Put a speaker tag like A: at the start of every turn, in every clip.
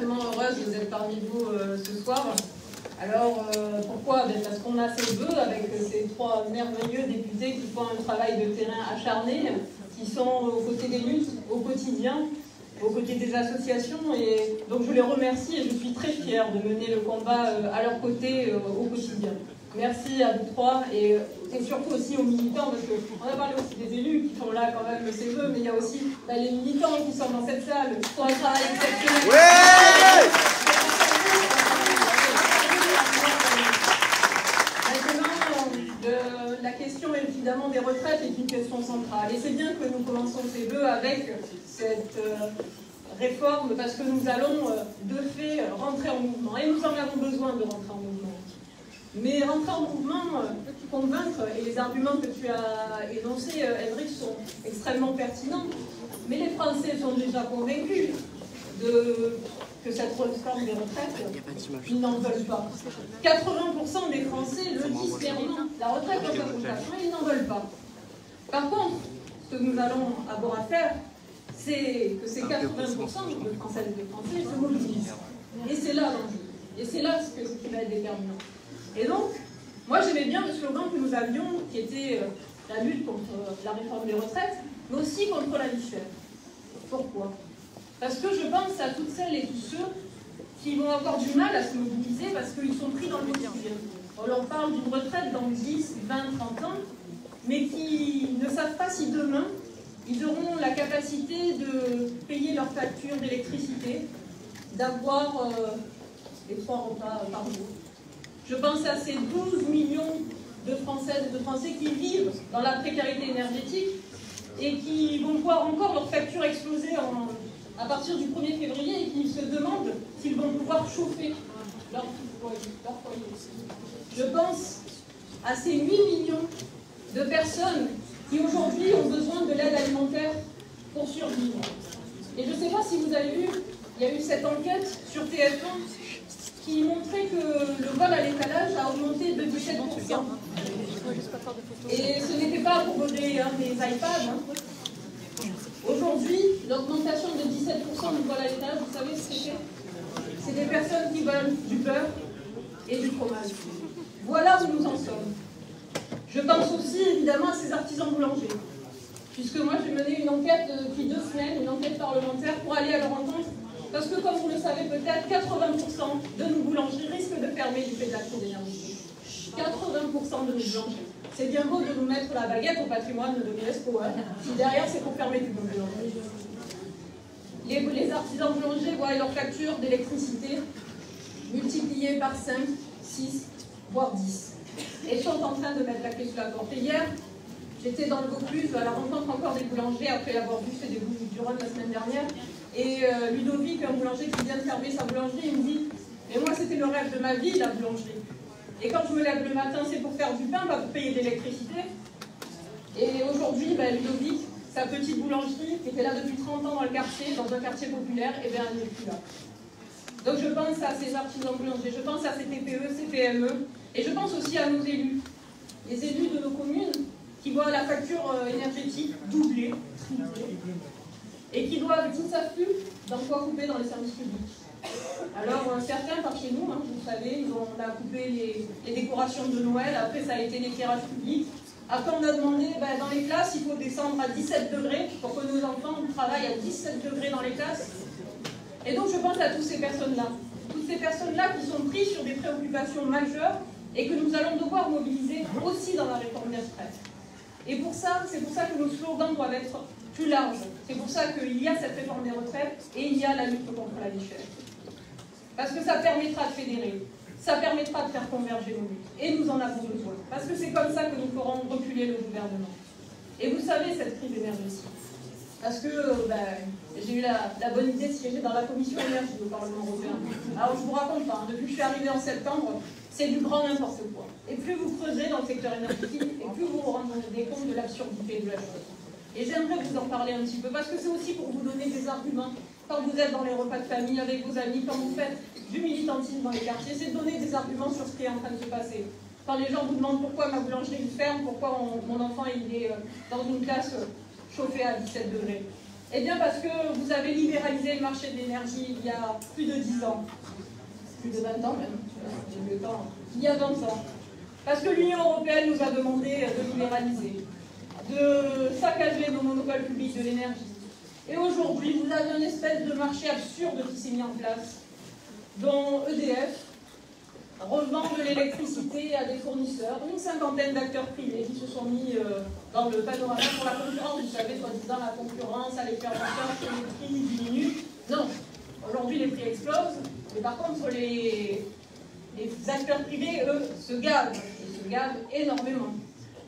A: extrêmement heureuse d'être parmi vous ce soir. Alors, pourquoi? Parce qu'on a ces vœux avec ces trois merveilleux députés qui font un travail de terrain acharné, qui sont aux côtés des luttes au quotidien, aux côtés des associations. Et donc, je les remercie et je suis très fière de mener le combat à leur côté au quotidien. Merci à vous trois et surtout aussi aux militants, parce qu'on a parlé aussi des élus qui font là quand même ces vœux, mais il y a aussi les militants qui sont dans cette salle, qui font un travail exceptionnel.
B: Ouais.
A: Maintenant, la question évidemment des retraites est une question centrale. Et c'est bien que nous commençons ces vœux avec cette réforme, parce que nous allons de fait rentrer en mouvement. Et nous en avons besoin de rentrer en mouvement. Mais rentrer en mouvement, convaincre, et les arguments que tu as énoncés, Henrik, sont extrêmement pertinents. Mais les Français sont déjà convaincus que cette réforme des retraites, ils n'en veulent pas. 80% des Français le disent clairement. La retraite en 64 ans, ils n'en veulent pas. Par contre, ce que nous allons avoir à faire, c'est que ces 80% de Françaises et de Français se mobilisent. Et c'est là l'enjeu. Et c'est là ce qui va être déterminant. Et donc, moi j'aimais bien le slogan que nous avions, qui était la lutte contre la réforme des retraites, mais aussi contre la vie chère. Pourquoi? Parce que je pense à toutes celles et tous ceux qui vont avoir du mal à se mobiliser parce qu'ils sont pris dans le quotidien. On leur parle d'une retraite dans 10, 20, 30 ans, mais qui ne savent pas si demain, ils auront la capacité de payer leurs factures d'électricité, d'avoir les 3 repas par jour. Je pense à ces 12 millions de Françaises et de Français qui vivent dans la précarité énergétique et qui vont voir encore leur facture exploser à partir du 1er février et qui se demandent s'ils vont pouvoir chauffer leur foyer. Je pense à ces 8 millions de personnes qui aujourd'hui ont besoin de l'aide alimentaire pour survivre. Et je ne sais pas si vous avez vu, il y a eu cette enquête sur TF1 qui montrait que le vol à l'étalage a augmenté de 17%. Et ce n'était pas pour voler des iPads. Aujourd'hui, l'augmentation de 17% du vol à l'étalage, vous savez ce que c'est? C'est des personnes qui veulent du beurre et du fromage. Voilà où nous en sommes. Je pense aussi évidemment à ces artisans boulangers. Puisque moi j'ai mené une enquête depuis 2 semaines, une enquête parlementaire pour aller à leur rencontre. Parce que comme vous le savez peut-être, 80% de nos boulangeries risquent de fermer du fait de la crise énergétique. 80% de nos boulangeries. C'est bien beau de nous mettre la baguette au patrimoine de l'UNESCO, si derrière c'est pour fermer du boulangerie. Les artisans boulangers voient leur facture d'électricité multipliée par 5, 6, voire 10. Et sont en train de mettre la clé sous la porte. Et hier, j'étais dans le Vaucluse à la rencontre encore des boulangers après avoir vu chez des Bouches-du-Rhône la semaine dernière. Et Ludovic, un boulanger qui vient de fermer sa boulangerie, il me dit « Mais moi, c'était le rêve de ma vie, la boulangerie. Et quand je me lève le matin, c'est pour faire du pain, pas pour payer de l'électricité. » Et aujourd'hui, Ludovic, sa petite boulangerie, qui était là depuis 30 ans dans le quartier, dans un quartier populaire, et bien elle n'est plus là. Donc je pense à ces artisans boulangers, je pense à ces TPE, ces PME, et je pense aussi à nos élus. Les élus de nos communes qui voient la facture énergétique doubler, tripler, et qui ne savent plus dans quoi couper dans les services publics. Alors certains par chez nous, vous savez, on a coupé les décorations de Noël, après ça a été l'éclairage public. Après on a demandé, dans les classes, il faut descendre à 17 degrés pour que nos enfants travaillent à 17 degrés dans les classes. Et donc je pense à toutes ces personnes-là. Toutes ces personnes-là qui sont prises sur des préoccupations majeures et que nous allons devoir mobiliser aussi dans la réforme des retraites. Et pour ça, c'est pour ça que nos slogans doivent être plus larges. C'est pour ça qu'il y a cette réforme des retraites et il y a la lutte contre la vie chère. Parce que ça permettra de fédérer, ça permettra de faire converger nos luttes. Et nous en avons besoin. Parce que c'est comme ça que nous ferons reculer le gouvernement. Et vous savez, cette crise énergétique. Parce que j'ai eu la bonne idée de siéger dans la commission énergie au Parlement européen. Alors je ne vous raconte pas, depuis que je suis arrivée en septembre, c'est du grand n'importe quoi. Et plus vous creusez dans le secteur énergétique, et plus vous vous rendez compte de l'absurdité de la chose. Et j'aimerais vous en parler un petit peu, parce que c'est aussi pour vous donner des arguments. Quand vous êtes dans les repas de famille avec vos amis, quand vous faites du militantisme dans les quartiers, c'est de donner des arguments sur ce qui est en train de se passer. Quand les gens vous demandent pourquoi ma boulangerie ferme, pourquoi mon enfant il est dans une classe chauffée à 17 degrés. Eh bien parce que vous avez libéralisé le marché de l'énergie il y a plus de 10 ans. Plus de 20 ans même, j'ai le temps. Il y a 20 ans. Parce que l'Union européenne nous a demandé de libéraliser, de saccager nos monopoles publics de l'énergie. Et aujourd'hui, vous avez une espèce de marché absurde qui s'est mis en place, dont EDF revend de l'électricité à des fournisseurs, une cinquantaine d'acteurs privés qui se sont mis dans le panorama pour la concurrence. Vous savez, soi-disant, la concurrence allait faire en sorte que les prix diminuent. Non, aujourd'hui les prix explosent, mais par contre les acteurs privés, eux, se gavent. Ils se gavent énormément.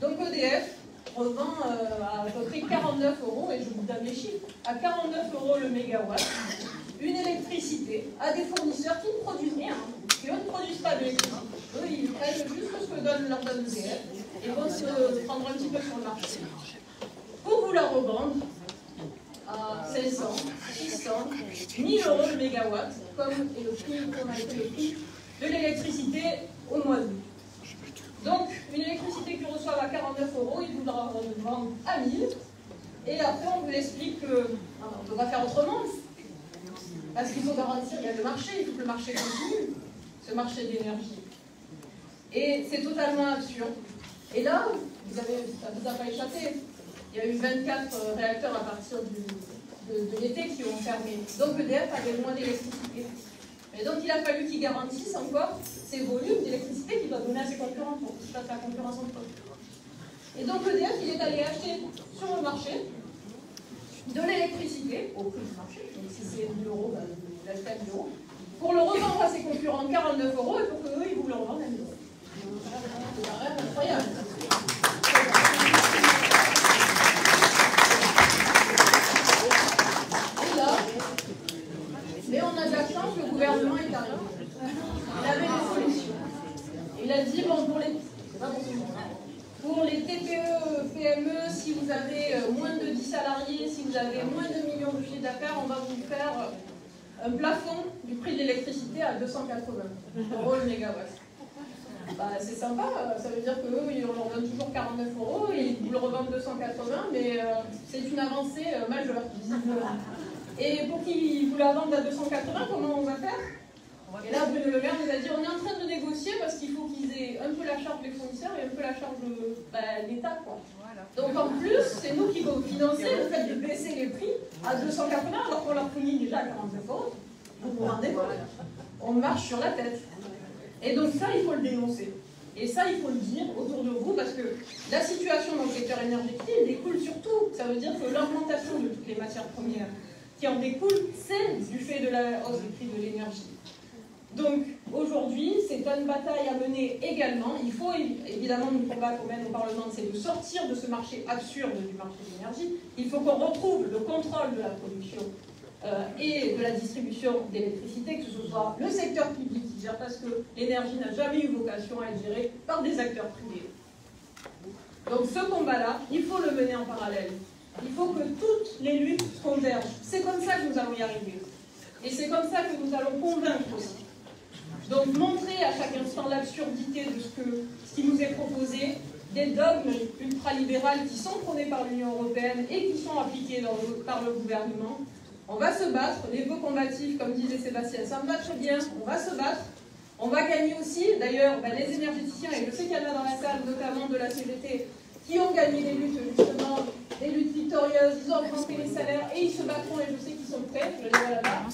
A: Donc EDF revend à peu près 49 €, et je vous donne les chiffres, à 49 € le mégawatt, une électricité à des fournisseurs qui ne produisent rien, qui eux ne produisent pas d'électricité. Eux, ils prennent juste ce que leur donne EDF et vont se prendre un petit peu sur le marché. Pour vous la revendre à 500, 600, 1000 € le mégawatt, comme est le prix qu'on a été le prix de l'électricité au mois d'août. Donc, une électricité que vous reçoivez à 49 €, ils vous la vendent à 1000. Et après, on vous explique qu'on ne peut pas faire autrement. Parce qu'il faut garantir, il y a le marché, il faut que le marché continue, ce marché d'énergie. Et c'est totalement absurde. Et là, ça ne vous a pas échappé. Il y a eu 24 réacteurs à partir de l'été qui ont fermé. Donc EDF avait moins d'électricité. Et donc il a fallu qu'ils garantissent encore ces volumes d'électricité qu'il doit donner à ses concurrents pour qu'ils fassent la concurrence entre eux. Et donc EDF, il est allé acheter sur le marché de l'électricité au prix du marché. Donc si c'est 1000 €, il achète à 10 €, pour le revendre à ses concurrents 49 € et pour qu'eux, ils vous le revendent à 1000 €. C'est quand même incroyable. Et là, mais on a de la chance, le gouvernement est arrivé. Il avait des solutions. Il a dit, bon, pour les TPE, PME, si vous avez moins de 10 salariés, si vous avez moins de millions de chiffres d'affaires, on va vous faire un plafond du prix de l'électricité à 280 € le mégawatt. Bah, c'est sympa, ça veut dire qu'eux, ils leur donnent toujours 49 € et ils vous le revendent 280, mais c'est une avancée majeure, visiblement. Et pour qu'ils vous la vendent à 280, comment on va faire? Et là, Bruno Le Maire nous a dit, on est en train de négocier parce qu'il faut qu'ils aient un peu la charge des fournisseurs et un peu la charge de l'État, quoi. Voilà. Donc en plus, c'est nous qui vont financer le fait de baisser les prix à 280 alors qu'on leur fournit déjà à 49 €. Vous vous rendez compte? On marche sur la tête. Et donc ça, il faut le dénoncer. Et ça, il faut le dire autour de vous, parce que la situation dans le secteur énergétique découle surtout. Ça veut dire que l'augmentation de toutes les matières premières qui en découle, c'est du fait de la hausse des prix de l'énergie. Donc aujourd'hui, c'est une bataille à mener également. Il faut évidemment nous combattre au même au Parlement, c'est de sortir de ce marché absurde du marché de l'énergie. Il faut qu'on retrouve le contrôle de la production et de la distribution d'électricité, que ce soit le secteur public qui gère, parce que l'énergie n'a jamais eu vocation à être gérée par des acteurs privés. Donc ce combat-là, il faut le mener en parallèle. Il faut que toutes les luttes convergent. C'est comme ça que nous allons y arriver. Et c'est comme ça que nous allons convaincre aussi. Donc montrer à chaque instant l'absurdité de ce qui nous est proposé, des dogmes ultralibérales qui sont prônés par l'Union européenne et qui sont appliqués par le gouvernement. On va se battre, les vœux combatifs, comme disait Sébastien, ça me va très bien, on va se battre. On va gagner aussi, d'ailleurs, les énergéticiens, et je sais qu'il y en a dans la salle, notamment de la CGT, qui ont gagné des luttes, justement, des luttes victorieuses, ils ont augmenté les salaires et ils se battront, et je sais qu'ils sont prêts, je les vois là-bas.